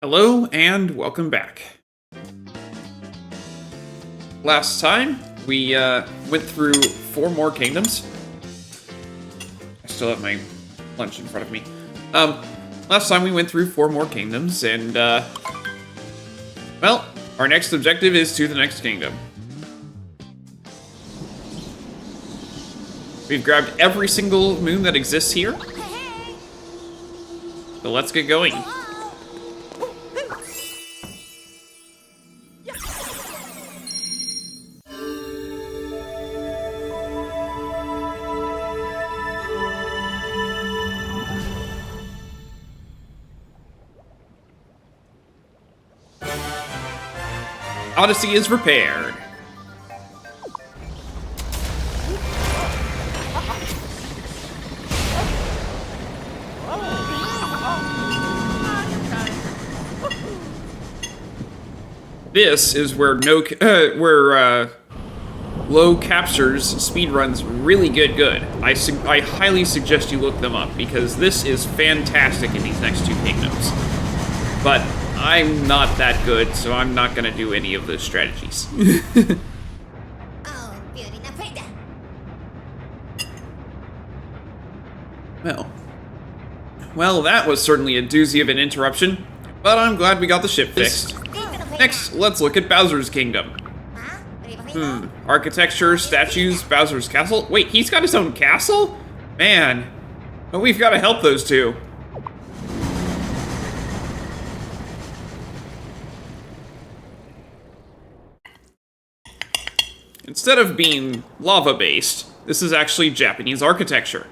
Hello and welcome back. Last time, we went through 4 more kingdoms. I still have my lunch in front of me. Last time we went through 4 more kingdoms, and, well, our next objective is to the next kingdom. We've grabbed every single moon that exists here. So let's get going. Odyssey is repaired. This is where low captures speedruns really get good. I highly suggest you look them up because this is fantastic in these next 2 kingdoms. But I'm not that good, so I'm not gonna do any of those strategies. Well, that was certainly a doozy of an interruption, but I'm glad we got the ship fixed. Next, let's look at Bowser's Kingdom. Architecture, statues, Bowser's Castle. Wait, he's got his own castle? Man, but we've got to help those two. Instead of being lava-based, this is actually Japanese architecture.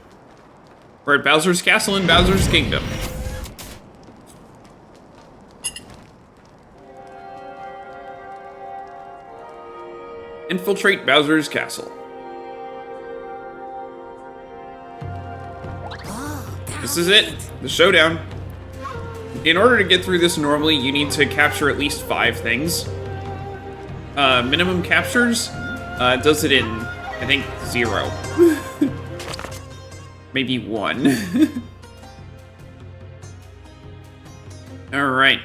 We're at Bowser's Castle in Bowser's Kingdom. Infiltrate Bowser's Castle. This is it, the showdown. In order to get through this normally, you need to capture at least 5 things. Minimum captures does it in, I think, 0. Maybe 1. Alright.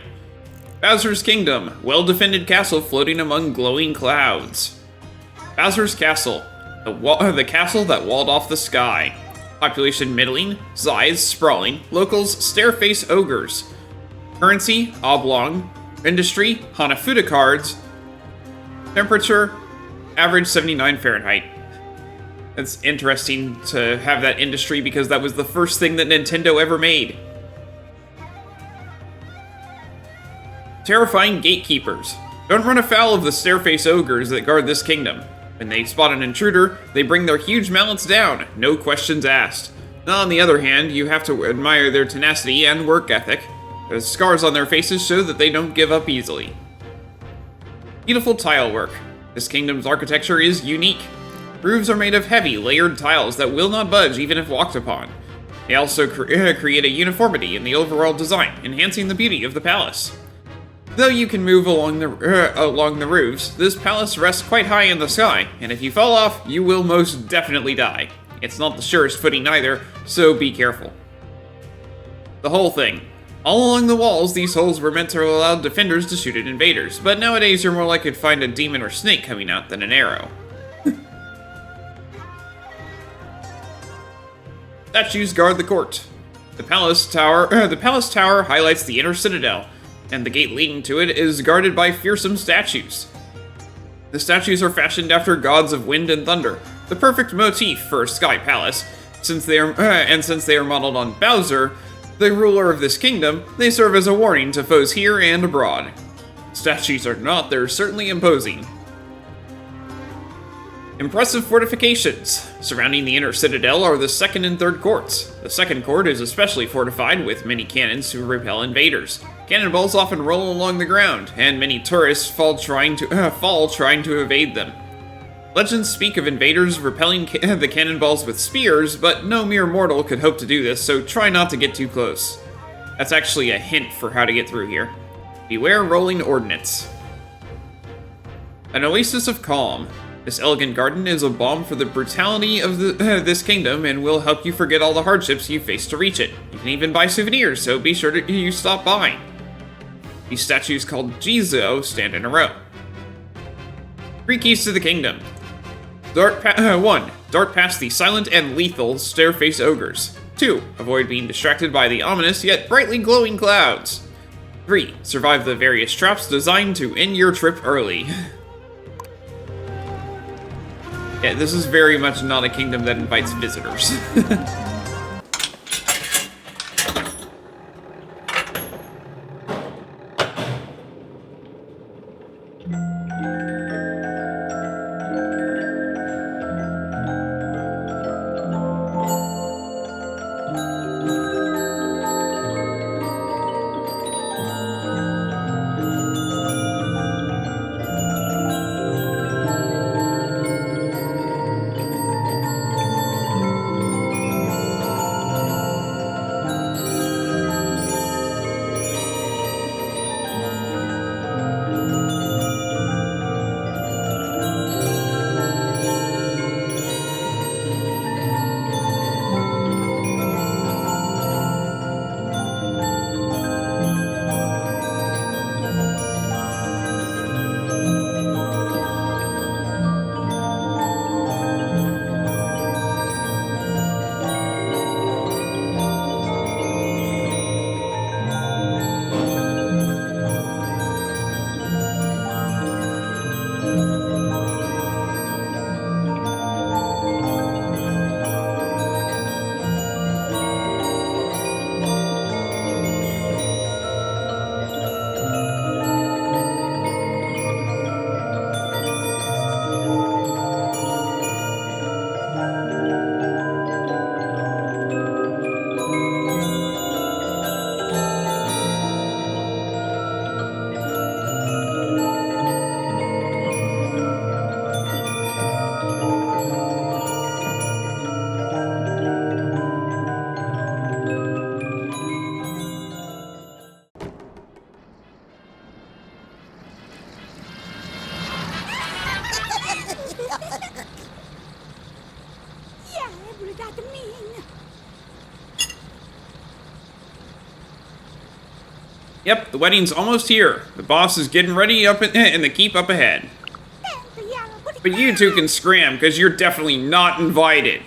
Bowser's Kingdom, well-defended castle floating among glowing clouds. Bowser's Castle, the castle that walled off the sky. Population middling, size sprawling, locals stairface ogres. Currency oblong, industry Hanafuda cards. Temperature average 79 Fahrenheit. It's interesting to have that industry because that was the first thing that Nintendo ever made. Terrifying gatekeepers. Don't run afoul of the stairface ogres that guard this kingdom. When they spot an intruder, they bring their huge mallets down, no questions asked. On the other hand, you have to admire their tenacity and work ethic. The scars on their faces show that they don't give up easily. Beautiful tile work. This kingdom's architecture is unique. Roofs are made of heavy, layered tiles that will not budge even if walked upon. They also create a uniformity in the overall design, enhancing the beauty of the palace. Though you can move along the roofs, this palace rests quite high in the sky, and if you fall off, you will most definitely die. It's not the surest footing either, so be careful. The whole thing. All along the walls, these holes were meant to allow defenders to shoot at invaders, but nowadays you're more likely to find a demon or snake coming out than an arrow. Statues guard the court. The palace tower highlights the inner citadel, and the gate leading to it is guarded by fearsome statues. The statues are fashioned after gods of wind and thunder, the perfect motif for a sky palace. Since they are modeled on Bowser, the ruler of this kingdom, they serve as a warning to foes here and abroad. Statues or not, they're certainly imposing. Impressive fortifications. Surrounding the inner citadel are the second and third courts. The second court is especially fortified with many cannons to repel invaders. Cannonballs often roll along the ground, and many tourists fall trying to evade them. Legends speak of invaders repelling the cannonballs with spears, but no mere mortal could hope to do this, so try not to get too close. That's actually a hint for how to get through here. Beware rolling ordnance. An oasis of calm. This elegant garden is a balm for the brutality of this kingdom and will help you forget all the hardships you face to reach it. You can even buy souvenirs, so be sure you stop by. These statues called Jizo stand in a row. 3 keys to the kingdom. 1. Dart past the silent and lethal Stairface Ogres. 2. Avoid being distracted by the ominous yet brightly glowing clouds. 3. Survive the various traps designed to end your trip early. Yeah, this is very much not a kingdom that invites visitors. Yep, the wedding's almost here. The boss is getting ready up in the keep up ahead. But you two can scram, because you're definitely not invited.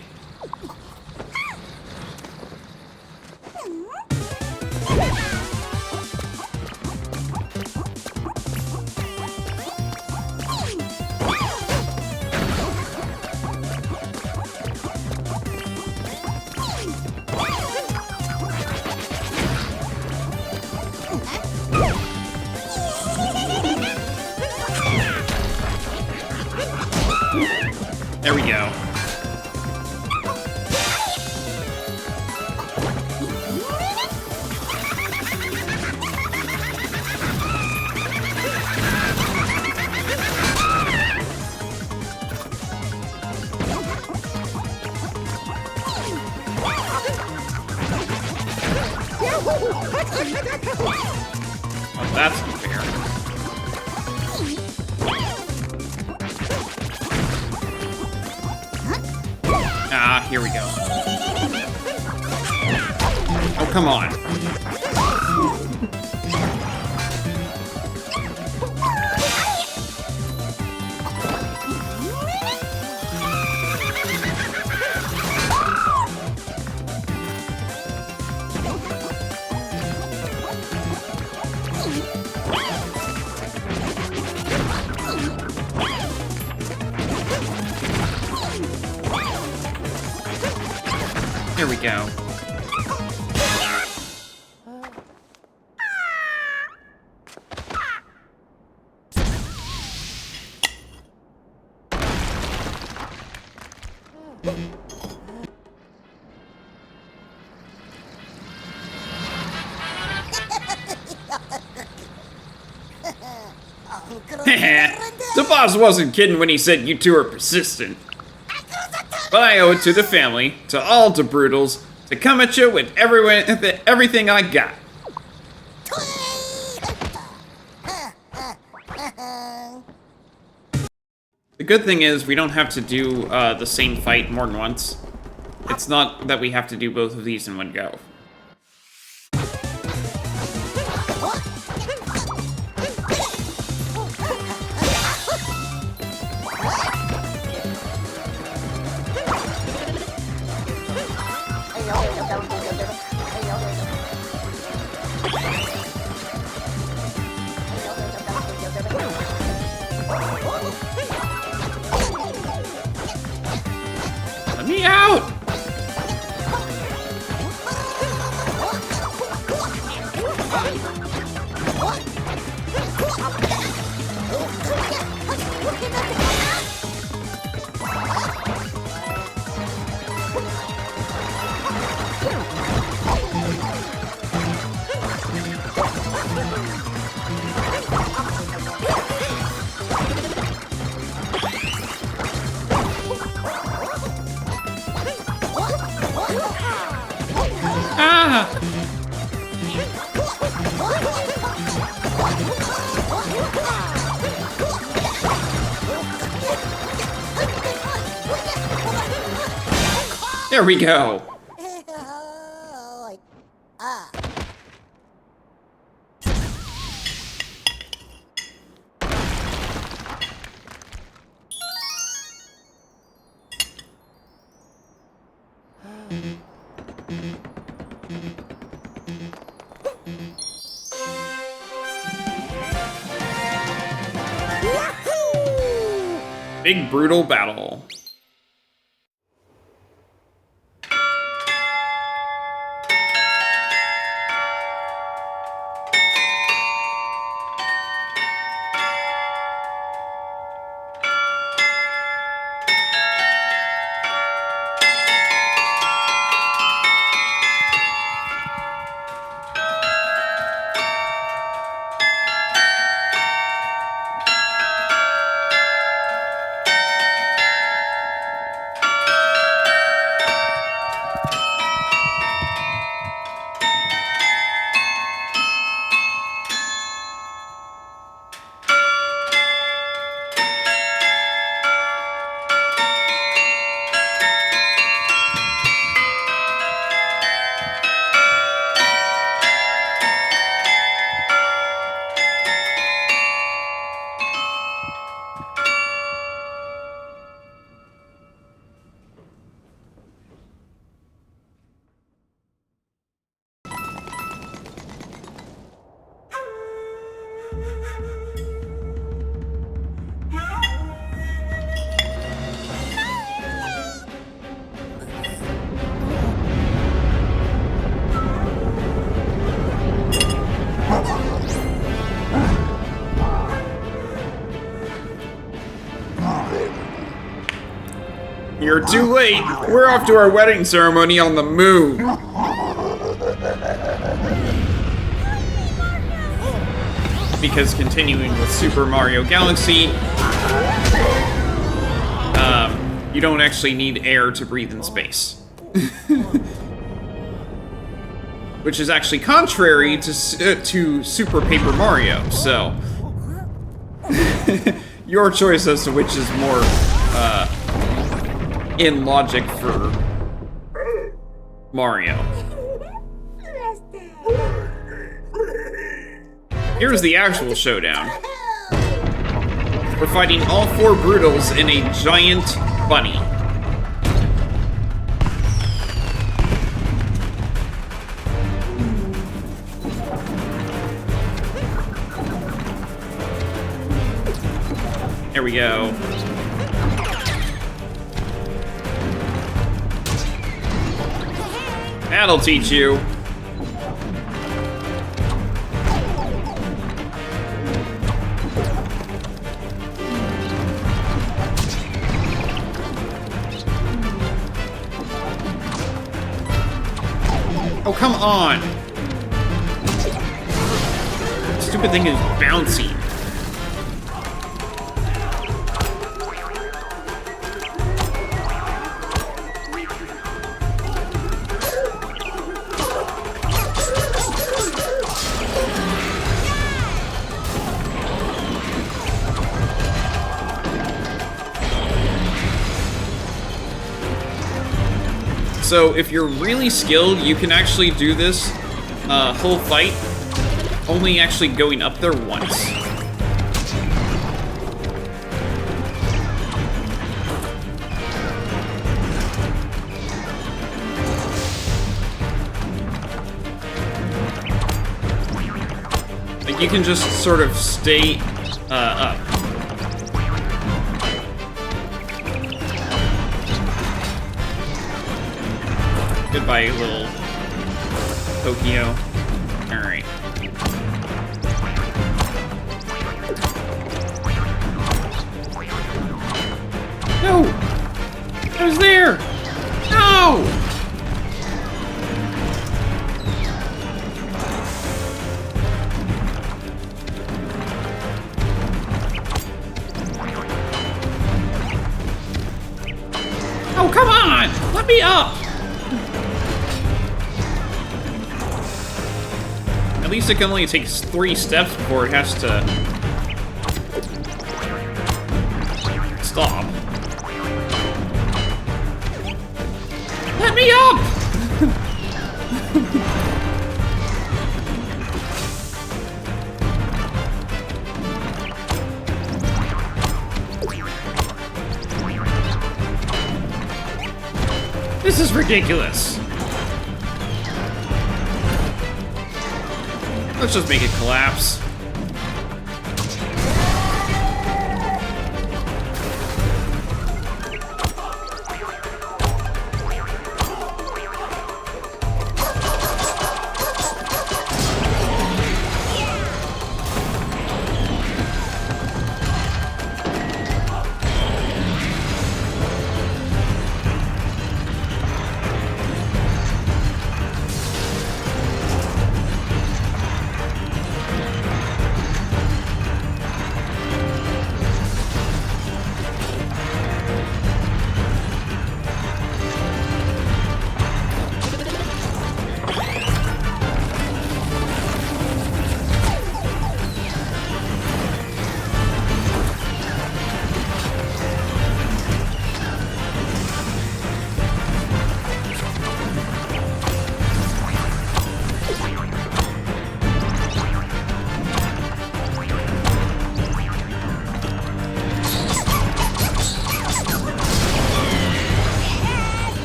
There we go. Oh, that's unfair. Ah, here we go. Oh, come on. Here we go. The boss wasn't kidding when he said you two are persistent. But I owe it to the family, to all the Brutals, to come at you with everything I got. The good thing is we don't have to do the same fight more than once. It's not that we have to do both of these in one go. There we go. Big brutal battle. You're too late. We're off to our wedding ceremony on the moon. Because continuing with Super Mario Galaxy, you don't actually need air to breathe in space. Which is actually contrary to Super Paper Mario, so... your choice as to which is more, in logic for Mario. Here's the actual showdown. We're fighting all four Brutals in a giant bunny. There we go. That'll teach you. Oh, come on! Stupid thing is bouncy. So if you're really skilled, you can actually do this whole fight only actually going up there once. Like you can just sort of stay up. Goodbye, little Tokyo. Alright. No, come on! Let me up! At least it can only take 3 steps before it has to... stop. Let me up! This is ridiculous. Let's just make it collapse.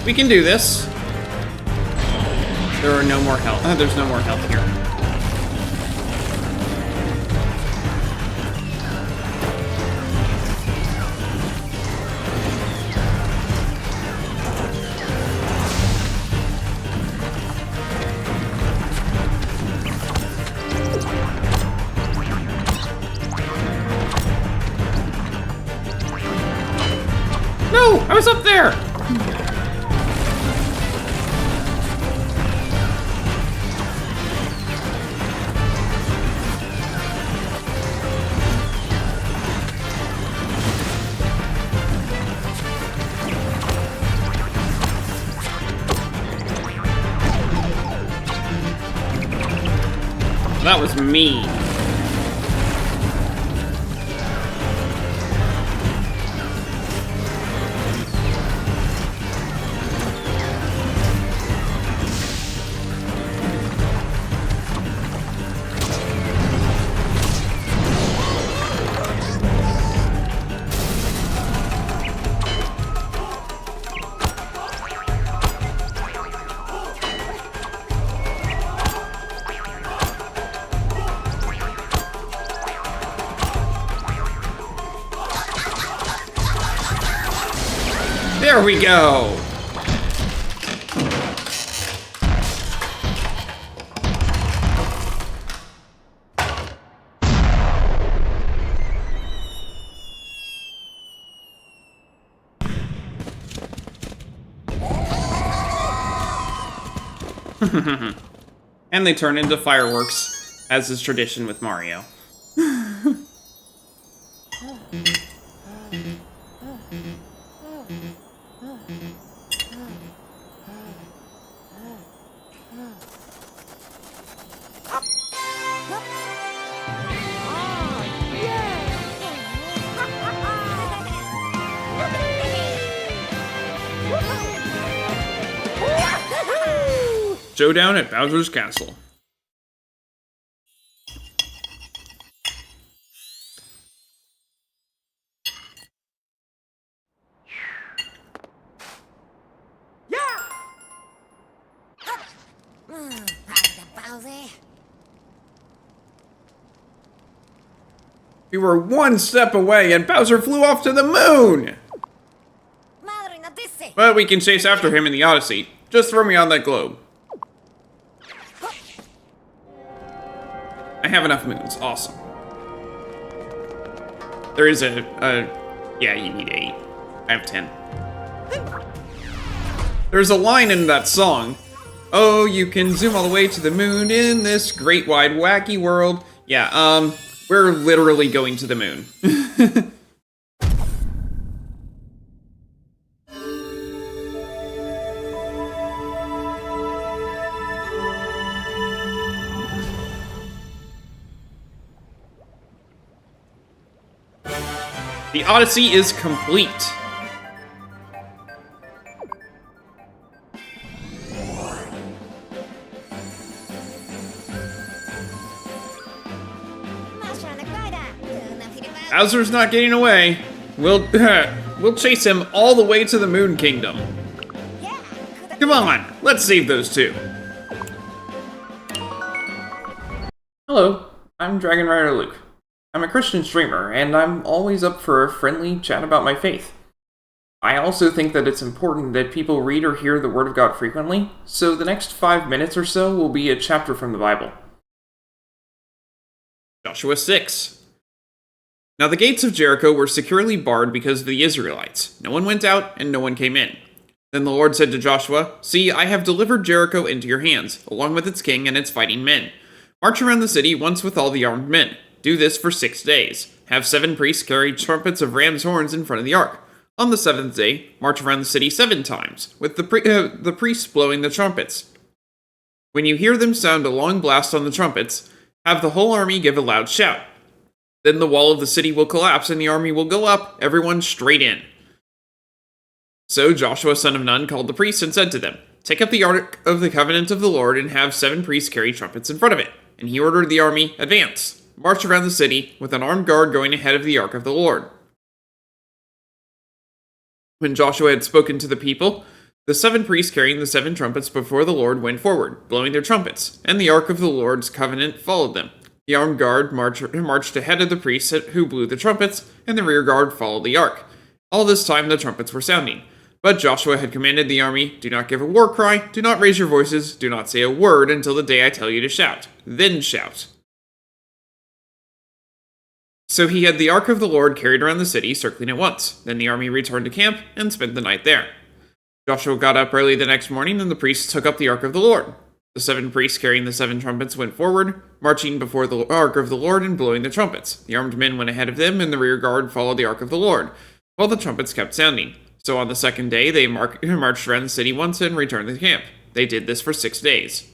We can do this. There are no more health. There's no more health here. No! I was up there! That was me. There we go! And they turn into fireworks, as is tradition with Mario. Showdown at Bowser's Castle. We were one step away and Bowser flew off to the moon! But we can chase after him in the Odyssey. Just throw me on that globe. I have enough moons. Awesome. There is yeah, you need 8. I have 10. There's a line in that song. Oh, you can zoom all the way to the moon in this great wide wacky world. Yeah, we're literally going to the moon. The Odyssey is complete. Bowser's not getting away. We'll chase him all the way to the Moon Kingdom. Come on, let's save those two. Hello, I'm Dragon Rider Luke. I'm a Christian streamer, and I'm always up for a friendly chat about my faith. I also think that it's important that people read or hear the Word of God frequently, so the next 5 minutes or so will be a chapter from the Bible. Joshua 6. Now the gates of Jericho were securely barred because of the Israelites. No one went out, and no one came in. Then the Lord said to Joshua, "See, I have delivered Jericho into your hands, along with its king and its fighting men. March around the city once with all the armed men. Do this for 6 days. Have 7 priests carry trumpets of ram's horns in front of the ark. On the 7th day, march around the city 7 times, with the priests blowing the trumpets. When you hear them sound a long blast on the trumpets, have the whole army give a loud shout. Then the wall of the city will collapse and the army will go up, everyone straight in." So Joshua son of Nun called the priests and said to them, "Take up the Ark of the Covenant of the Lord and have 7 priests carry trumpets in front of it." And he ordered the army, "Advance, march around the city, with an armed guard going ahead of the Ark of the Lord." When Joshua had spoken to the people, the 7 priests carrying the 7 trumpets before the Lord went forward, blowing their trumpets, and the Ark of the Lord's covenant followed them. The armed guard marched ahead of the priests who blew the trumpets, and the rear guard followed the ark. All this time the trumpets were sounding. But Joshua had commanded the army, "Do not give a war cry, do not raise your voices, do not say a word until the day I tell you to shout. Then shout." So he had the Ark of the Lord carried around the city, circling it once. Then the army returned to camp and spent the night there. Joshua got up early the next morning, and the priests took up the Ark of the Lord. The 7 priests carrying the 7 trumpets went forward, marching before the Ark of the Lord and blowing the trumpets. The armed men went ahead of them, and the rear guard followed the Ark of the Lord, while the trumpets kept sounding. So on the 2nd day, they marched around the city once and returned to camp. They did this for 6 days.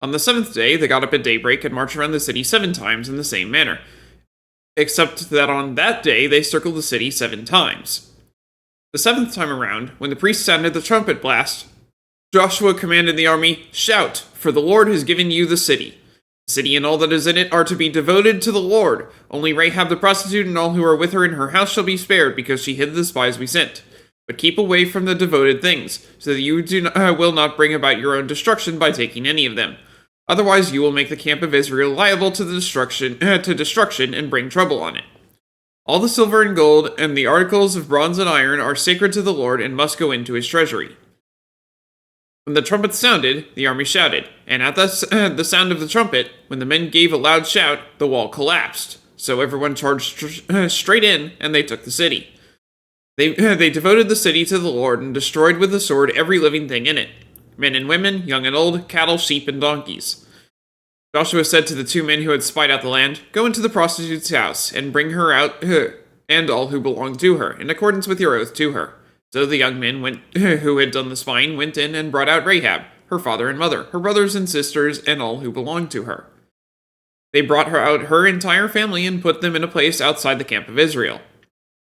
On the 7th day, they got up at daybreak and marched around the city 7 times in the same manner, except that on that day, they circled the city 7 times. The 7th time around, when the priests sounded the trumpet blast, Joshua commanded the army, "Shout, for the Lord has given you the city. The city and all that is in it are to be devoted to the Lord. Only Rahab the prostitute and all who are with her in her house shall be spared, because she hid the spies we sent. But keep away from the devoted things, so that you will not bring about your own destruction by taking any of them. Otherwise you will make the camp of Israel liable to destruction and bring trouble on it. All the silver and gold and the articles of bronze and iron are sacred to the Lord and must go into his treasury." When the trumpet sounded, the army shouted, and at the sound of the trumpet, when the men gave a loud shout, the wall collapsed. So everyone charged straight in, and they took the city. They devoted the city to the Lord and destroyed with the sword every living thing in it, men and women, young and old, cattle, sheep, and donkeys. Joshua said to the 2 men who had spied out the land, "Go into the prostitute's house, and bring her out, and all who belong to her, in accordance with your oath to her." So the young men who had done the spying went in and brought out Rahab, her father and mother, her brothers and sisters, and all who belonged to her. They brought her entire family and put them in a place outside the camp of Israel.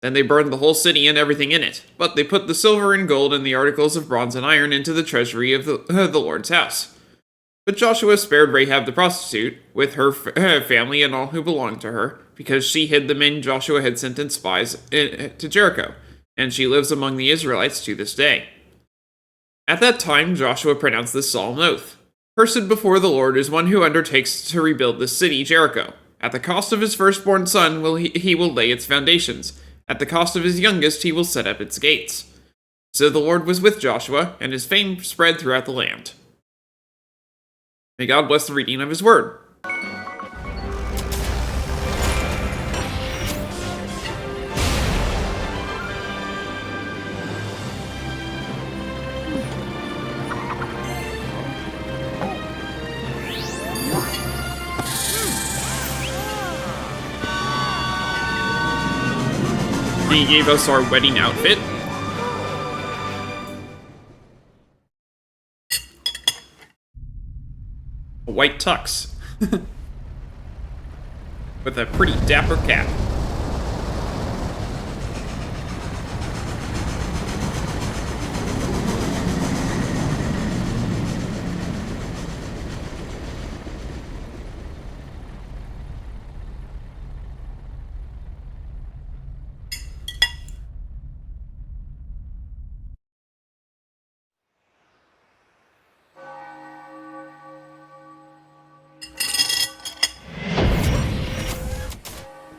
Then they burned the whole city and everything in it, but they put the silver and gold and the articles of bronze and iron into the treasury of the Lord's house. But Joshua spared Rahab the prostitute, with her family and all who belonged to her, because she hid the men Joshua had sent in spies to Jericho, and she lives among the Israelites to this day. At that time, Joshua pronounced this solemn oath: "Cursed before the Lord is one who undertakes to rebuild this city, Jericho. At the cost of his firstborn son he will lay its foundations. At the cost of his youngest he will set up its gates." So the Lord was with Joshua, and his fame spread throughout the land. May God bless the reading of his word. He gave us our wedding outfit. A white tux. With a pretty dapper cap.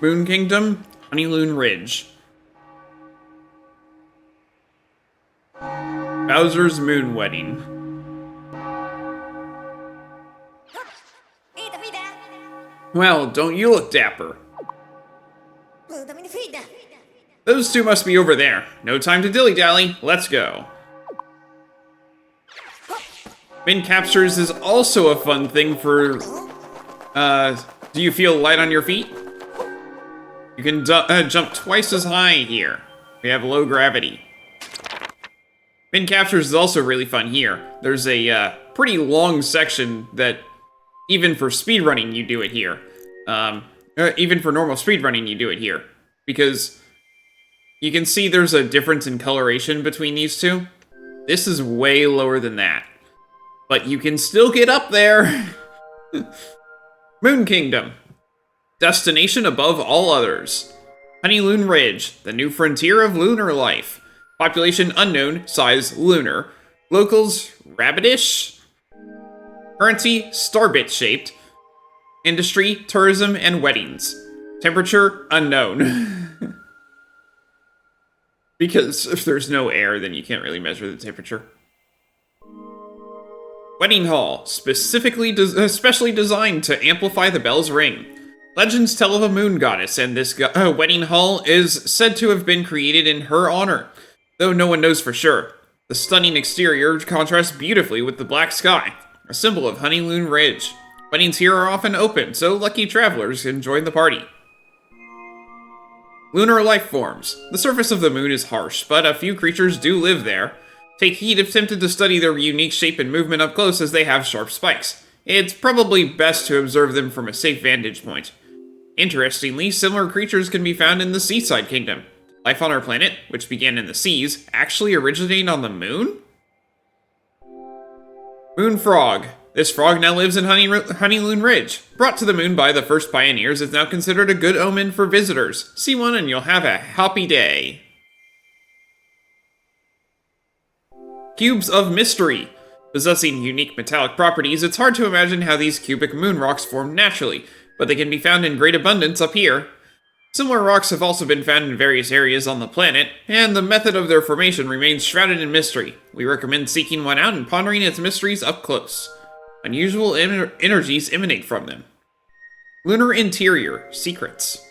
Moon Kingdom, Honeyloon Ridge. Bowser's Moon Wedding. Well, don't you look dapper? Those two must be over there. No time to dilly-dally. Let's go. Wind captures is also a fun thing for... do you feel light on your feet? You can jump twice as high here. We have low gravity. Wind captures is also really fun here. There's a pretty long section that, even for speedrunning, you do it here. Even for normal speedrunning, you do it here. Because you can see there's a difference in coloration between these two. This is way lower than that. But you can still get up there! Moon Kingdom. Destination above all others. Honeyloon Ridge, the new frontier of lunar life. Population unknown, size lunar. Locals rabbitish. Currency starbit shaped. Industry, tourism, and weddings. Temperature unknown. Because if there's no air, then you can't really measure the temperature. Wedding Hall, specifically especially designed to amplify the bell's ring. Legends tell of a moon goddess, and this wedding hall is said to have been created in her honor, though no one knows for sure. The stunning exterior contrasts beautifully with the black sky, a symbol of Honeyloon Ridge. Weddings here are often open, so lucky travelers can join the party. Lunar life forms. The surface of the moon is harsh, but a few creatures do live there. Take heed if tempted to study their unique shape and movement up close, as they have sharp spikes. It's probably best to observe them from a safe vantage point. Interestingly, similar creatures can be found in the Seaside Kingdom. Life on our planet, which began in the seas, actually originated on the moon? Moon Frog. This frog now lives in Honeyloon Ridge. Brought to the moon by the first pioneers, it's now considered a good omen for visitors. See one and you'll have a happy day. Cubes of Mystery. Possessing unique metallic properties, it's hard to imagine how these cubic moon rocks formed naturally, but they can be found in great abundance up here. Similar rocks have also been found in various areas on the planet, and the method of their formation remains shrouded in mystery. We recommend seeking one out and pondering its mysteries up close. Unusual energies emanate from them. Lunar Interior Secrets.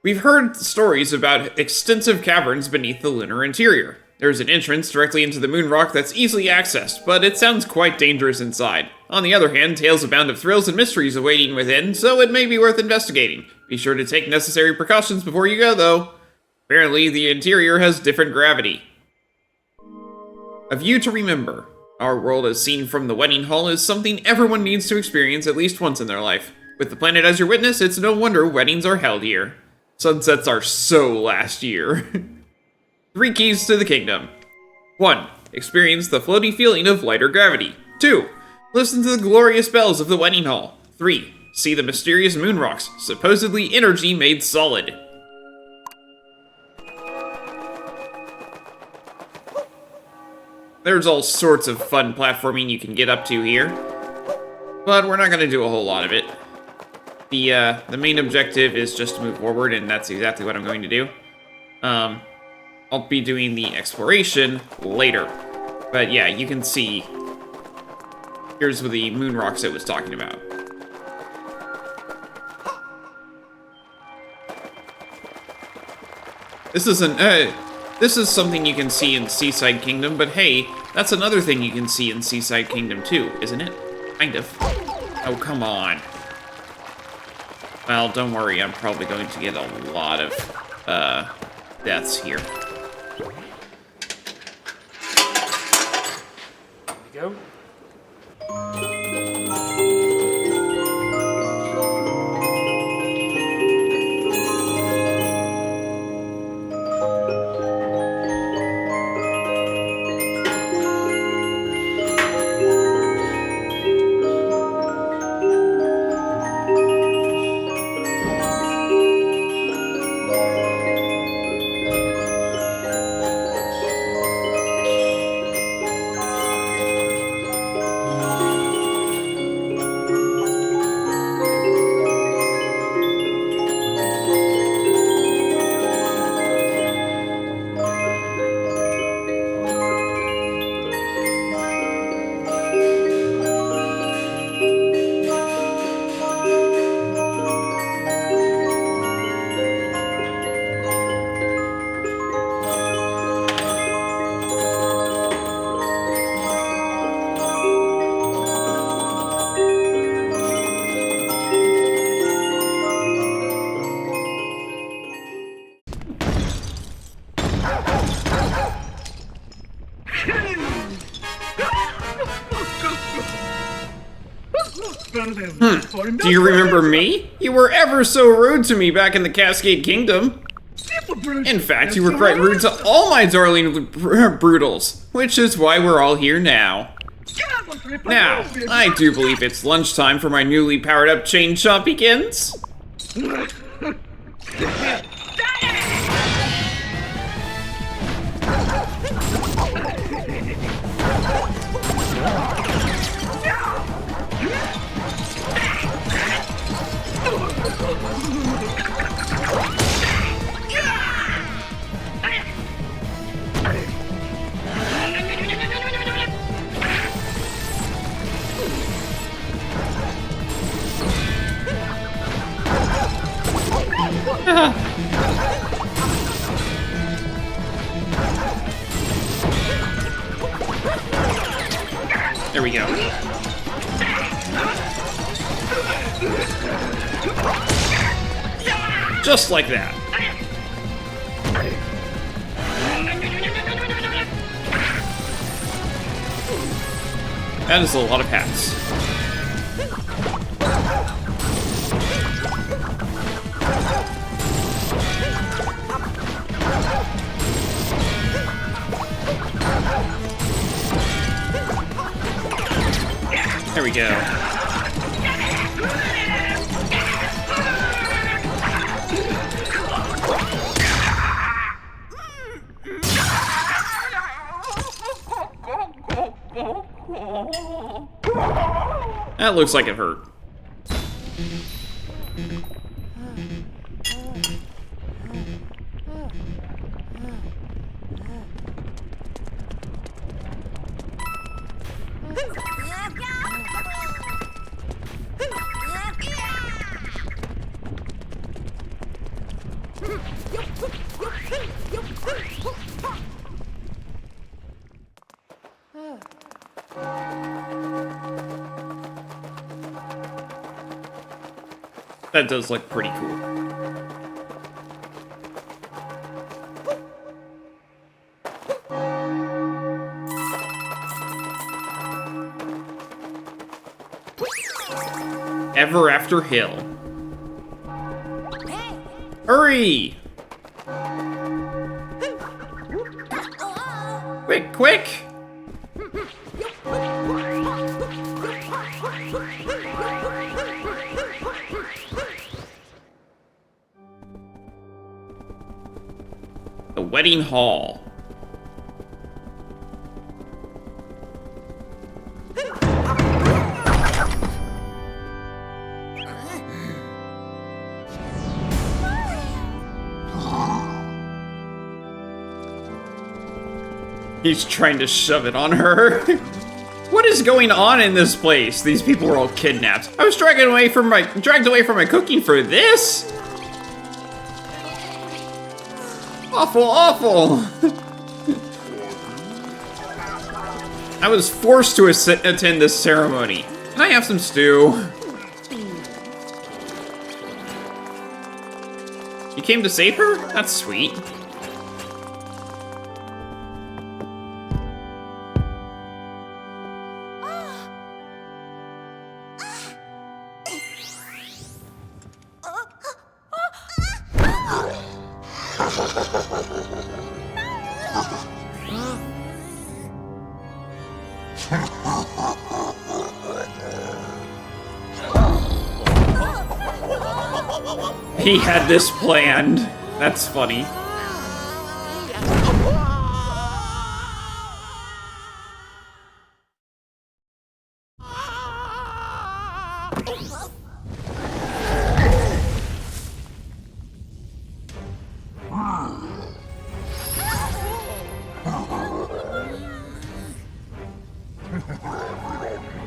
We've heard stories about extensive caverns beneath the lunar interior. There's an entrance directly into the moon rock that's easily accessed, but it sounds quite dangerous inside. On the other hand, tales abound of thrills and mysteries awaiting within, so it may be worth investigating. Be sure to take necessary precautions before you go, though. Apparently, the interior has different gravity. A view to remember. Our world as seen from the wedding hall is something everyone needs to experience at least once in their life. With the planet as your witness, it's no wonder weddings are held here. Sunsets are so last year. 3 keys to the kingdom. 1. Experience the floaty feeling of lighter gravity. 2. Listen to the glorious bells of the wedding hall. 3. See the mysterious moon rocks, supposedly energy made solid. There's all sorts of fun platforming you can get up to here, but we're not going to do a whole lot of it. The main objective is just to move forward, and that's exactly what I'm going to do. I'll be doing the exploration later, but yeah, you can see, here's the moon rocks I was talking about. This is something you can see in Seaside Kingdom, but hey, that's another thing you can see in Seaside Kingdom too, isn't it? Kind of. Oh, come on. Well, don't worry, I'm probably going to get a lot of, deaths here. There we go. Do you remember me? You were ever so rude to me back in the Cascade Kingdom. In fact, you were quite rude to all my darling Broodals, which is why we're all here now. Now, I do believe it's lunchtime for my newly powered up chain shop begins. There we go. Just like that. That is a lot of hats. There we go. That looks like it hurt. That does look pretty cool. Ever After Hill. Hurry! Quick, quick! The Wedding Hall. He's trying to shove it on her. What is going on in this place? These people were all kidnapped. I was dragged away from my cooking for this? Awful, awful. I was forced to attend this ceremony. Can I have some stew? You came to save her? That's sweet. He had this planned. That's funny.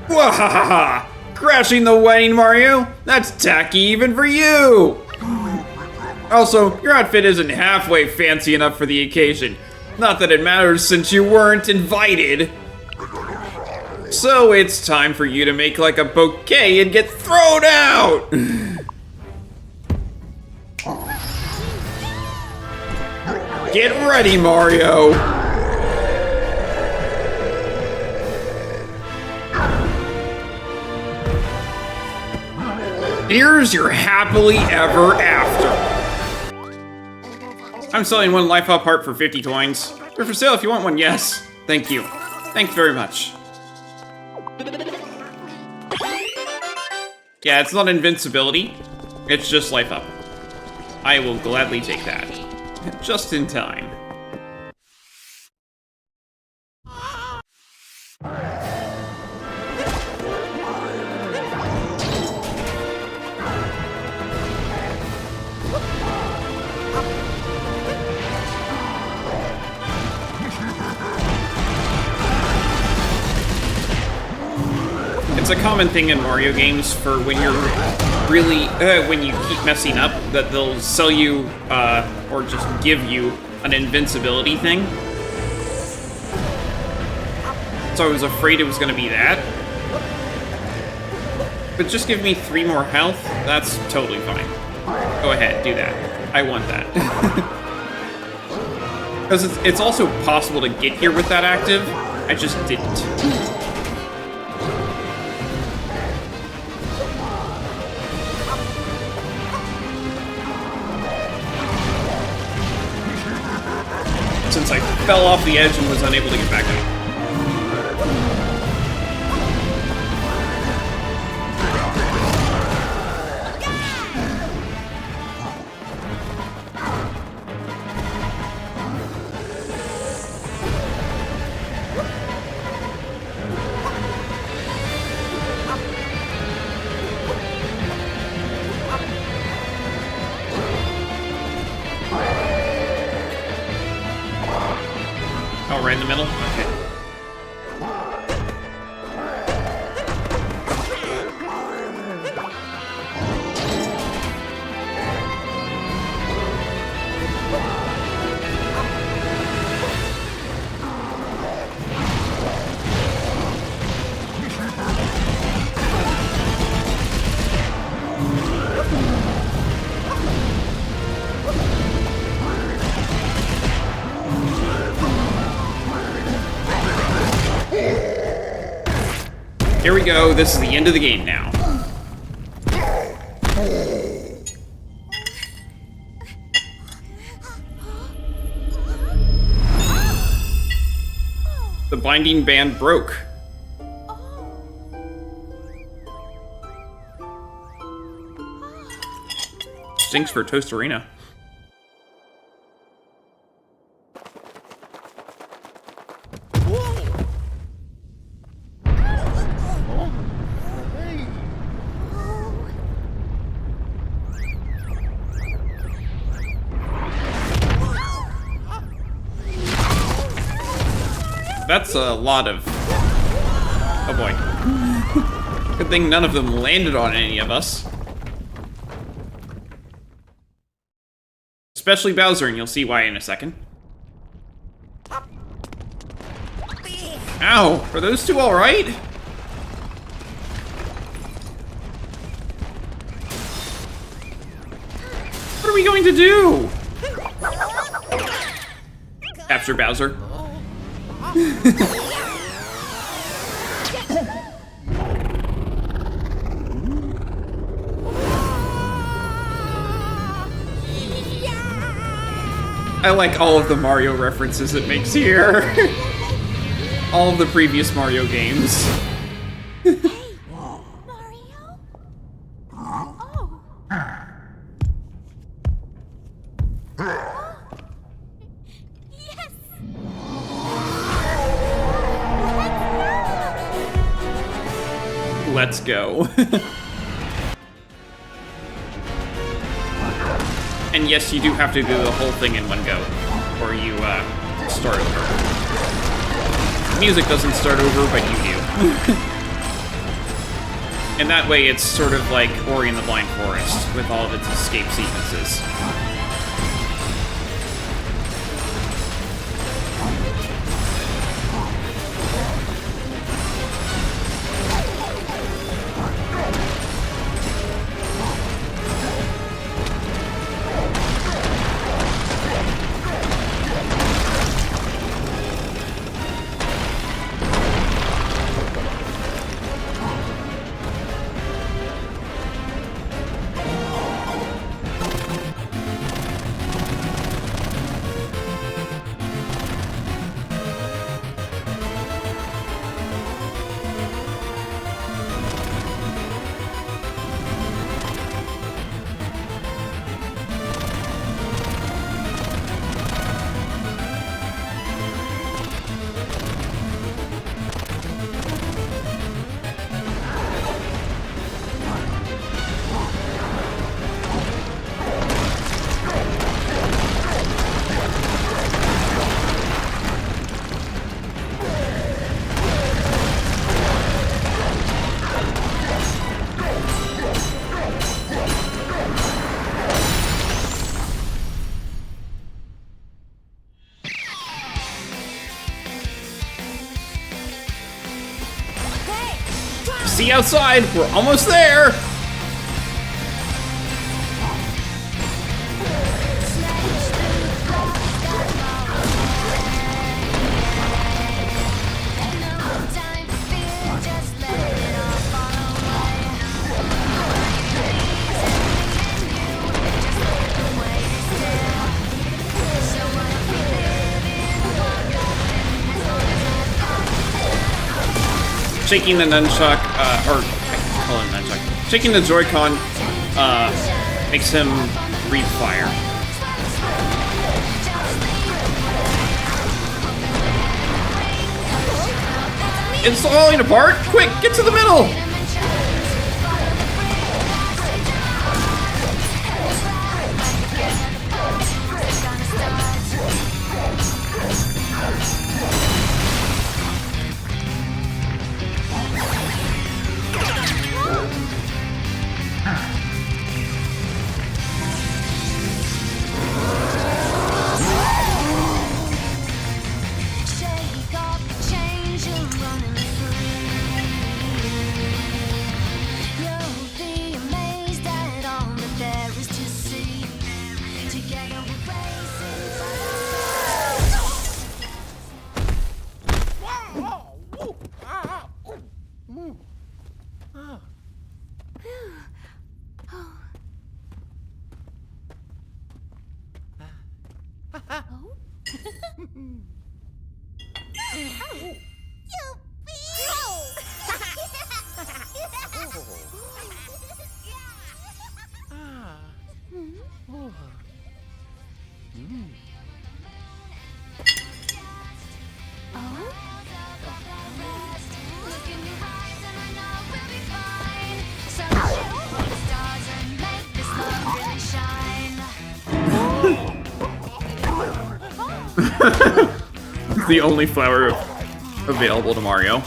Wahahaha! Crashing the wedding, Mario? That's tacky even for you! Also, your outfit isn't halfway fancy enough for the occasion. Not that it matters since you weren't invited. So it's time for you to make like a bouquet and get thrown out! Get ready, Mario! Here's your happily ever after. I'm selling one life up heart for 50 coins. They're for sale if you want one, yes. Thank you. Thanks very much. Yeah, it's not invincibility. It's just life up. I will gladly take that. Just in time. It's a common thing in Mario games for when you're really, when you keep messing up, that they'll sell you, or just give you an invincibility thing. So I was afraid it was gonna be that. But just give me 3 more health, that's totally fine. Go ahead, do that. I want that. Because it's also possible to get here with that active, I just didn't. Since I fell off the edge and was unable to get back up. Oh, right in the middle? Okay. Here we go, this is the end of the game now. The binding band broke. Stinks for Toast Arena. That's a lot of... Oh boy. Good thing none of them landed on any of us. Especially Bowser, and you'll see why in a second. Ow! Are those two alright? What are we going to do? Capture Bowser. I like all of the Mario references it makes here. All of the previous Mario games. Hey, Mario? Oh. Yes. Let's go. And yes, you do have to do the whole thing in one go, or you start over. The music doesn't start over, but you do. And that way, it's sort of like Ori and the Blind Forest, with all of its escape sequences. see outside. We're almost there. Shaking the nunchuck, or call it nunchuck. Shaking the Joy-Con makes him breathe fire. It's falling apart! Quick, get to the middle! The only flower available to Mario.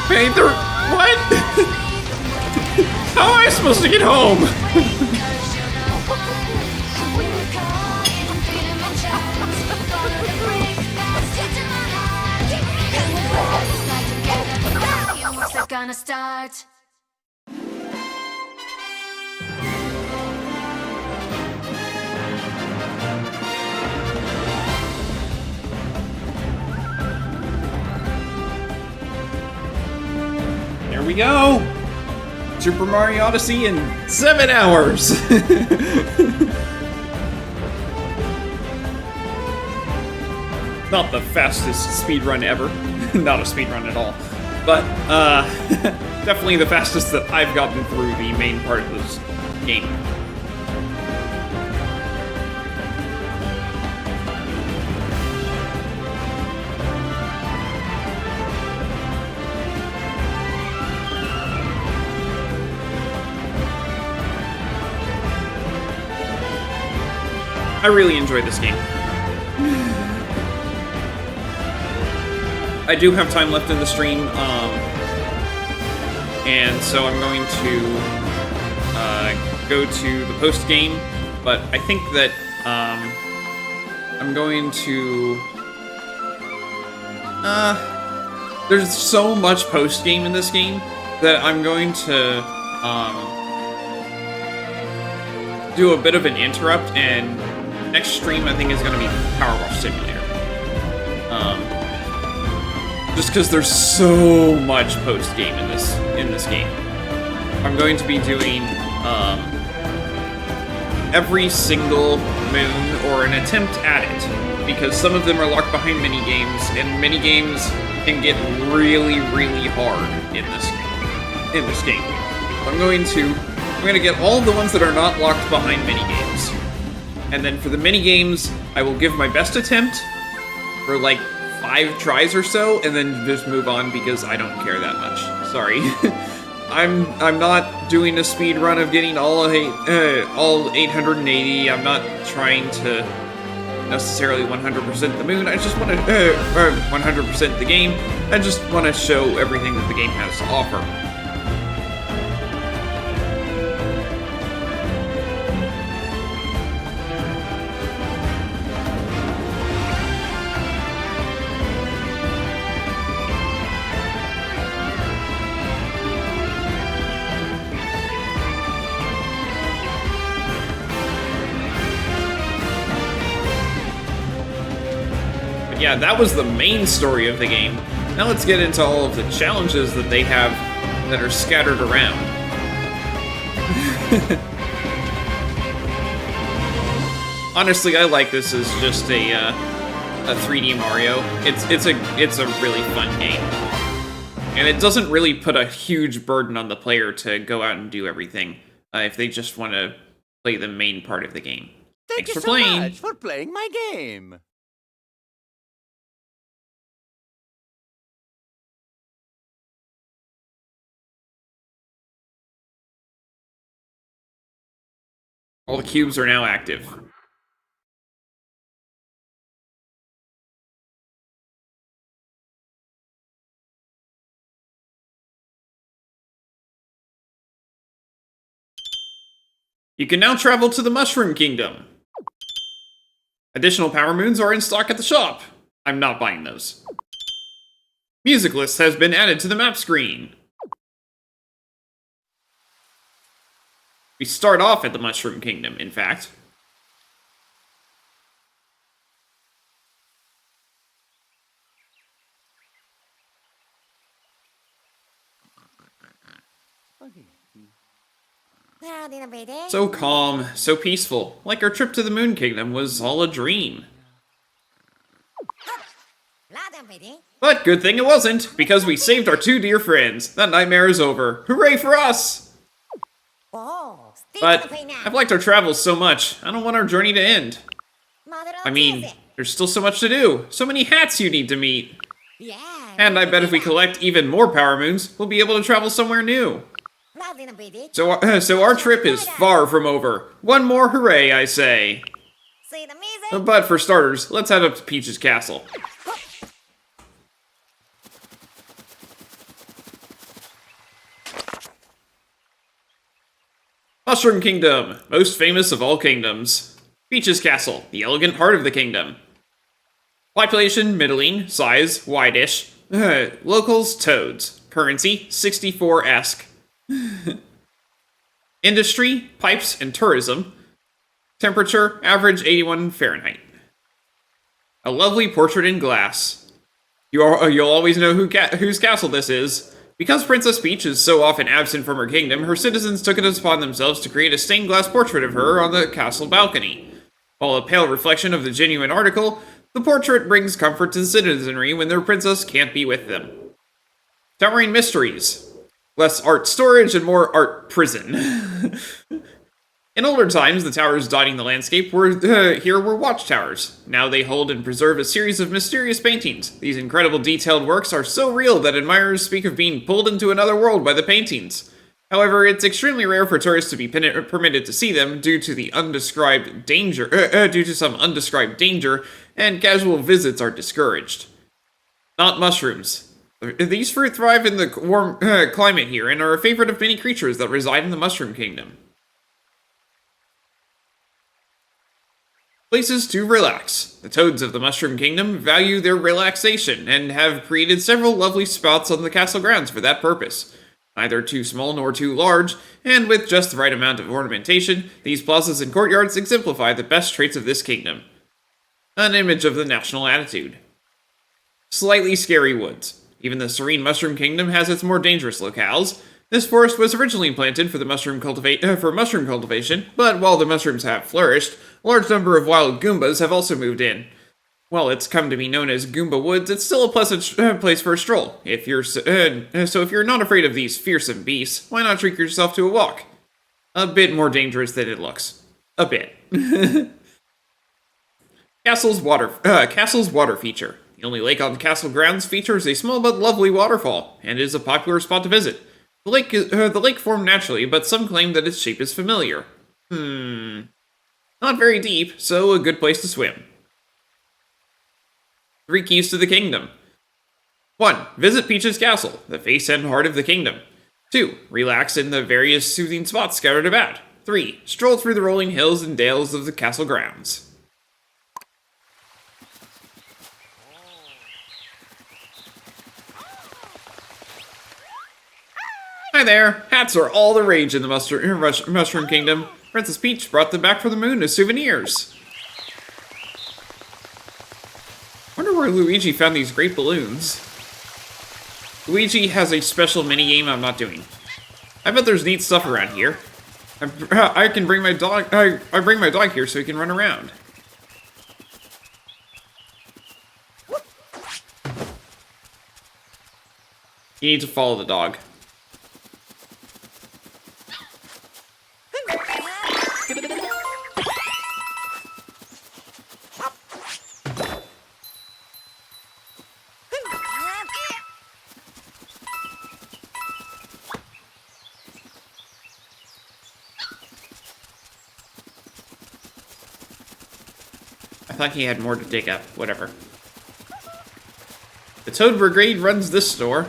Painter, what? How am I supposed to get home? Gonna start. There we go! Super Mario Odyssey in 7 hours! Not the fastest speedrun ever. Not a speedrun at all. But, definitely the fastest that I've gotten through the main part of this game. I really enjoyed this game. I do have time left in the stream, and so I'm going to go to the post game. But I think that I'm going to. There's so much post game in this game that I'm going to do a bit of an interrupt, and next stream I think is going to be Power Wash Simulator. Just because there's so much post game in this game. I'm going to be doing every single moon or an attempt at it, because some of them are locked behind mini games, and mini games can get really, really hard in this game. I'm going to get all of the ones that are not locked behind mini games, and then for the mini games, I will give my best attempt for like 5 tries or so, and then just move on because I don't care that much. Sorry. I'm not doing a speed run of getting all 880. I'm not trying to necessarily 100% the moon. I just want to 100% the game. I just want to show everything that the game has to offer. Yeah, that was the main story of the game. Now let's get into all of the challenges that they have that are scattered around. Honestly, I like this as just a 3D Mario. It's a really fun game, and it doesn't really put a huge burden on the player to go out and do everything if they just want to play the main part of the game. Thank you for so playing. much for playing my game. All the cubes are now active. You can now travel to the Mushroom Kingdom. Additional power moons are in stock at the shop. I'm not buying those. Music list has been added to the map screen. We start off at the Mushroom Kingdom, in fact. So calm, so peaceful, like our trip to the Moon Kingdom was all a dream. But good thing it wasn't, because we saved our two dear friends. That nightmare is over. Hooray for us! But I've liked our travels so much, I don't want our journey to end. I mean, there's still so much to do, so many hats you need to meet. And I bet if we collect even more power moons, we'll be able to travel somewhere new. So our trip is far from over. One more hooray, I say. But for starters, let's head up to Peach's castle. Mushroom Kingdom, most famous of all kingdoms. Peach's castle, the elegant heart of the kingdom. Population, middling. Size, wide-ish. Locals, toads. Currency, 64-esque. Industry, pipes and tourism. Temperature, average 81 Fahrenheit. A lovely portrait in glass. You'll always know whose castle this is. Because Princess Peach is so often absent from her kingdom, her citizens took it upon themselves to create a stained glass portrait of her on the castle balcony. While a pale reflection of the genuine article, the portrait brings comfort to the citizenry when their princess can't be with them. Towering mysteries. Less art storage and more art prison. In older times, the towers dotting the landscape were watchtowers. Now they hold and preserve a series of mysterious paintings. These incredible detailed works are so real that admirers speak of being pulled into another world by the paintings. However, it's extremely rare for tourists to be permitted to see them due to some undescribed danger, and casual visits are discouraged. Not mushrooms. These fruit thrive in the warm climate here and are a favorite of many creatures that reside in the Mushroom Kingdom. Places to relax. The toads of the Mushroom Kingdom value their relaxation and have created several lovely spots on the castle grounds for that purpose. Neither too small nor too large, and with just the right amount of ornamentation, these plazas and courtyards exemplify the best traits of this kingdom. An image of the national attitude. Slightly scary woods. Even the serene Mushroom Kingdom has its more dangerous locales. This forest was originally planted for the mushroom cultivation, but while the mushrooms have flourished, a large number of wild Goombas have also moved in. While it's come to be known as Goomba Woods, it's still a pleasant place for a stroll. So if you're not afraid of these fearsome beasts, why not treat yourself to a walk? A bit more dangerous than it looks. A bit. Castle's water feature. The only lake on the castle grounds features a small but lovely waterfall, and is a popular spot to visit. The lake formed naturally, but some claim that its shape is familiar. Not very deep, so a good place to swim. 3 keys to the kingdom. 1. Visit Peach's castle, the face and heart of the kingdom. 2. Relax in the various soothing spots scattered about. 3. Stroll through the rolling hills and dales of the castle grounds. Hi there! Hats are all the rage in the Mushroom Kingdom. Princess Peach brought them back from the moon as souvenirs. Wonder where Luigi found these great balloons. Luigi has a special minigame I'm not doing. I bet there's neat stuff around here. I can bring my dog. I bring my dog here so he can run around. You need to follow the dog. I thought he had more to dig up. Whatever. The Toad Brigade runs this store.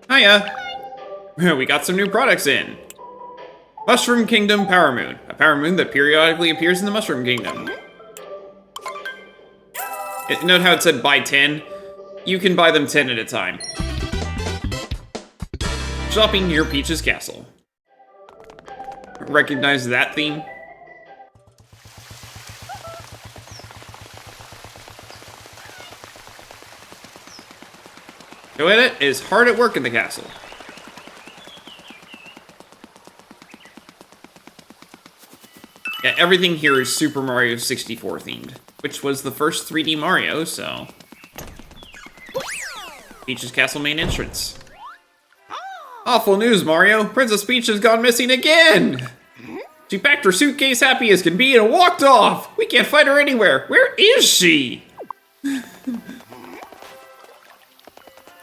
Hiya! We got some new products in. Mushroom Kingdom Power Moon. A power moon that periodically appears in the Mushroom Kingdom. Note how it said buy 10? You can buy them 10 at a time. Shopping near Peach's castle. Recognize that theme? Joetta is hard at work in the castle. Yeah, everything here is Super Mario 64 themed, which was the first 3D Mario, so... Peach's castle main entrance. Awful news, Mario! Princess Peach has gone missing again! She packed her suitcase happy as can be and walked off! We can't find her anywhere! Where is she?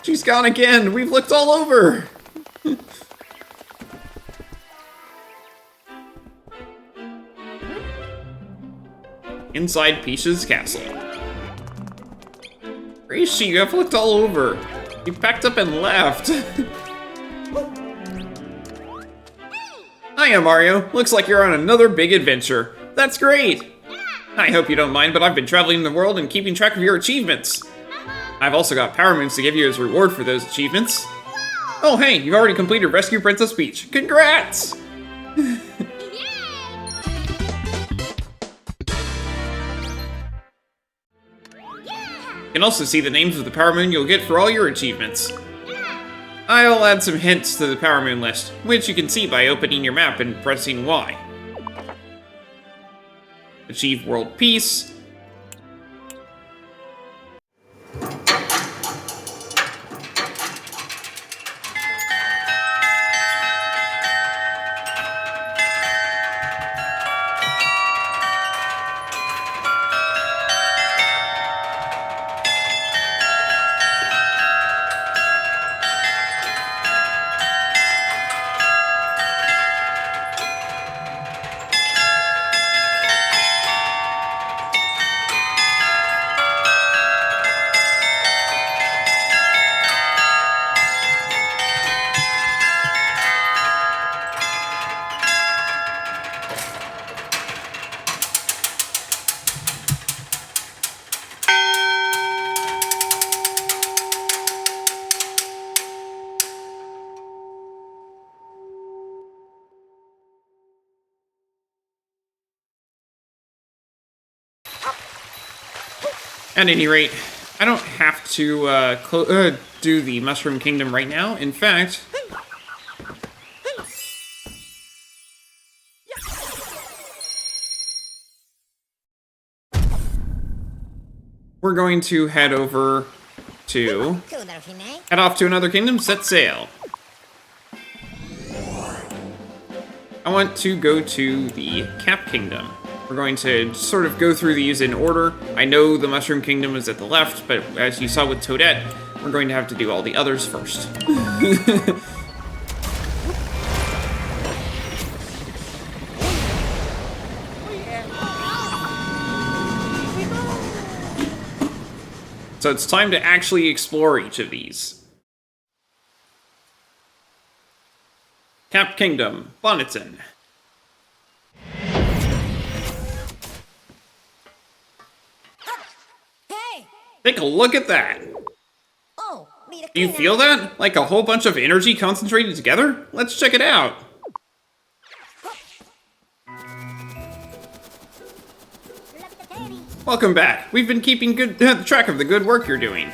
She's gone again! We've looked all over! Inside Peach's castle. Where is she? I've looked all over. You packed up and left. Hiya, Mario. Looks like you're on another big adventure. That's great. I hope you don't mind, but I've been traveling the world and keeping track of your achievements. I've also got power moons to give you as reward for those achievements. Oh, hey, you've already completed Rescue Princess Peach. Congrats! You can also see the names of the power moon you'll get for all your achievements. I'll add some hints to the power moon list, which you can see by opening your map and pressing Y. Achieve world peace. At any rate, I don't have to do the Mushroom Kingdom right now. In fact, we're going to head off to another kingdom, set sail. I want to go to the Cap Kingdom. We're going to sort of go through these in order. I know the Mushroom Kingdom is at the left, but as you saw with Toadette, we're going to have to do all the others first. So it's time to actually explore each of these. Cap Kingdom, Bonneton. Hey! Take a look at that! Oh, need a Do you cleaner. feel that? Like a whole bunch of energy concentrated together? Let's check it out! Welcome back. We've been keeping good track of the good work you're doing.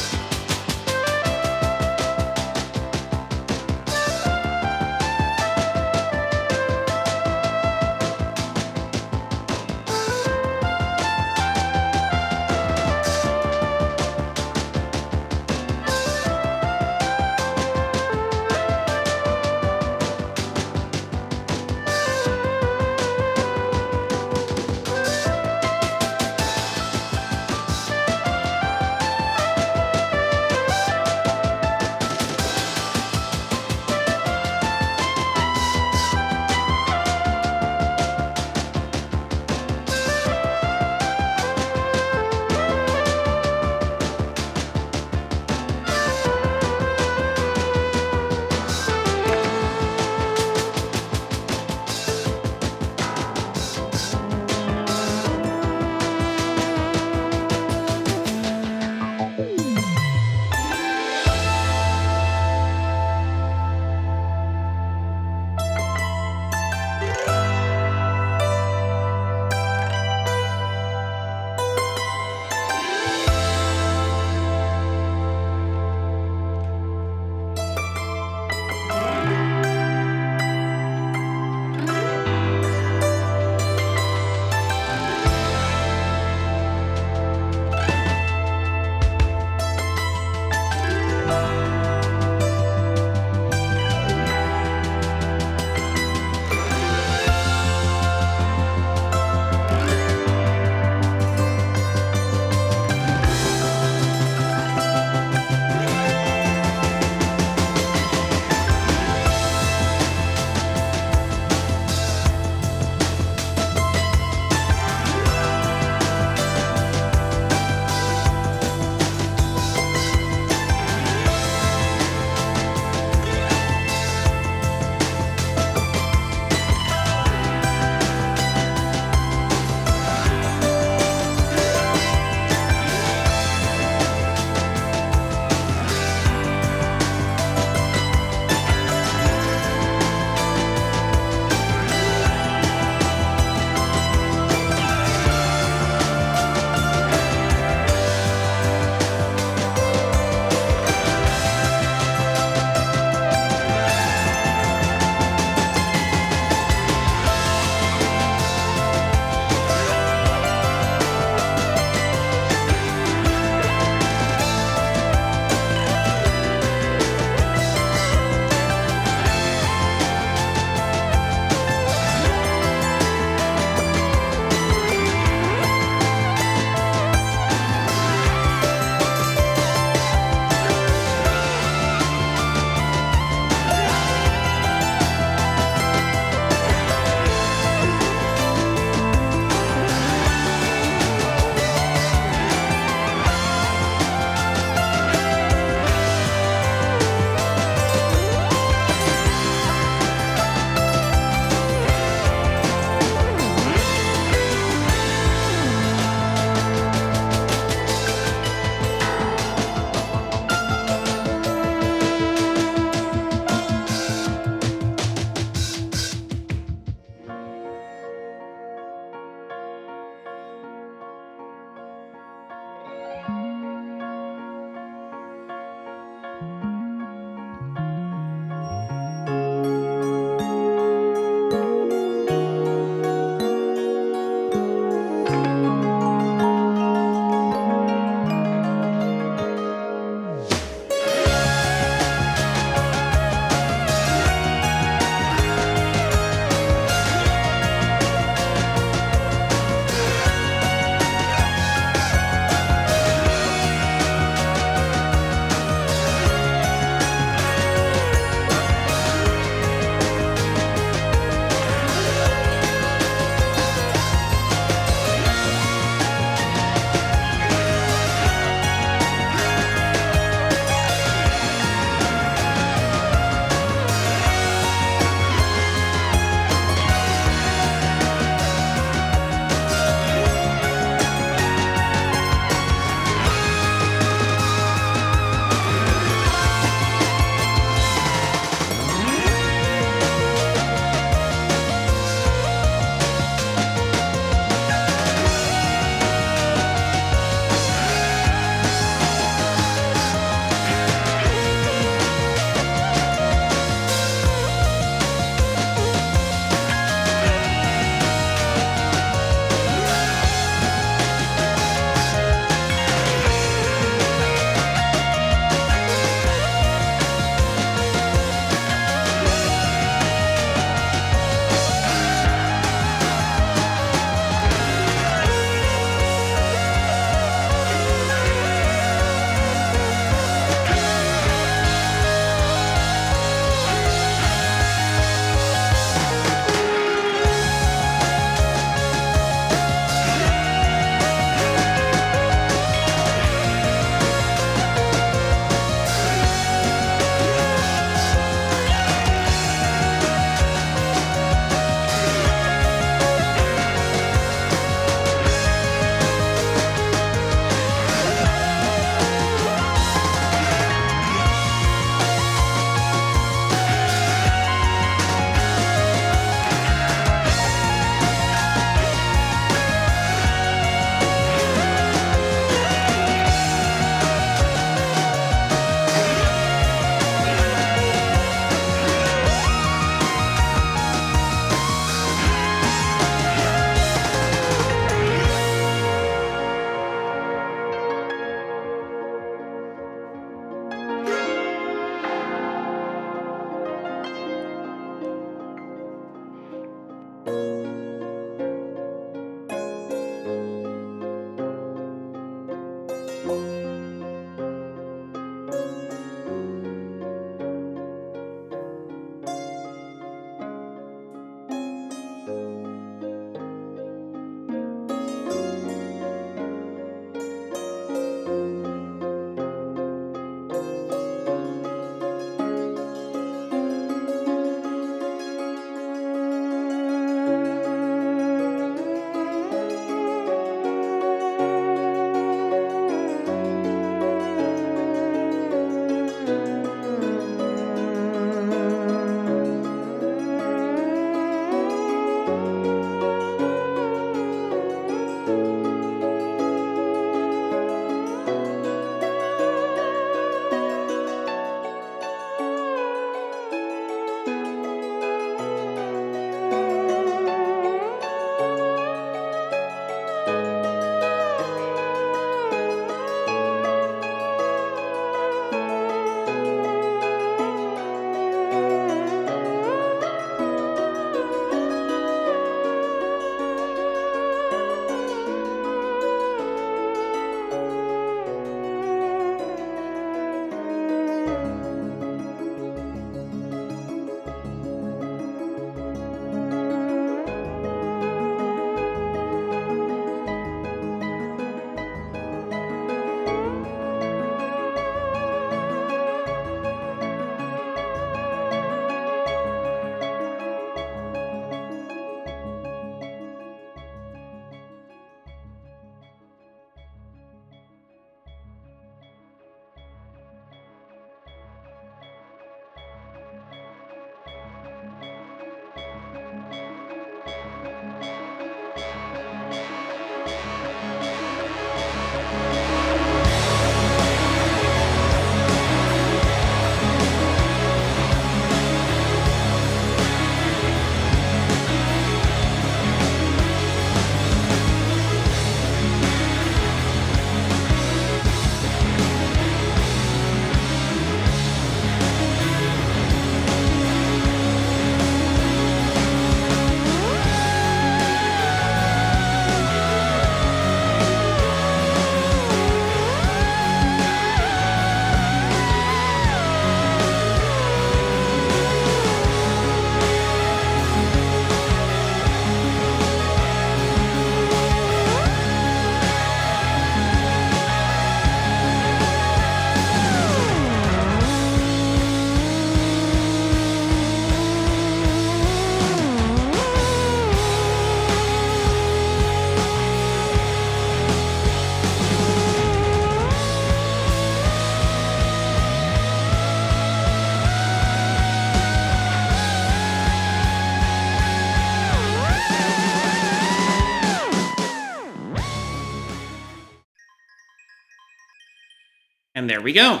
And there we go.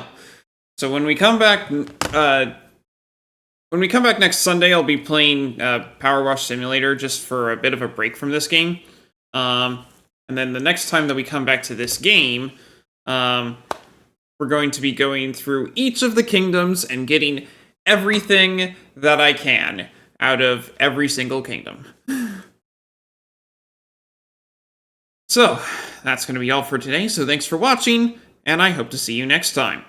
So when we come back, next Sunday, I'll be playing Power Wash Simulator just for a bit of a break from this game. And then the next time that we come back to this game, we're going to be going through each of the kingdoms and getting everything that I can out of every single kingdom. So, that's going to be all for today, so thanks for watching, and I hope to see you next time.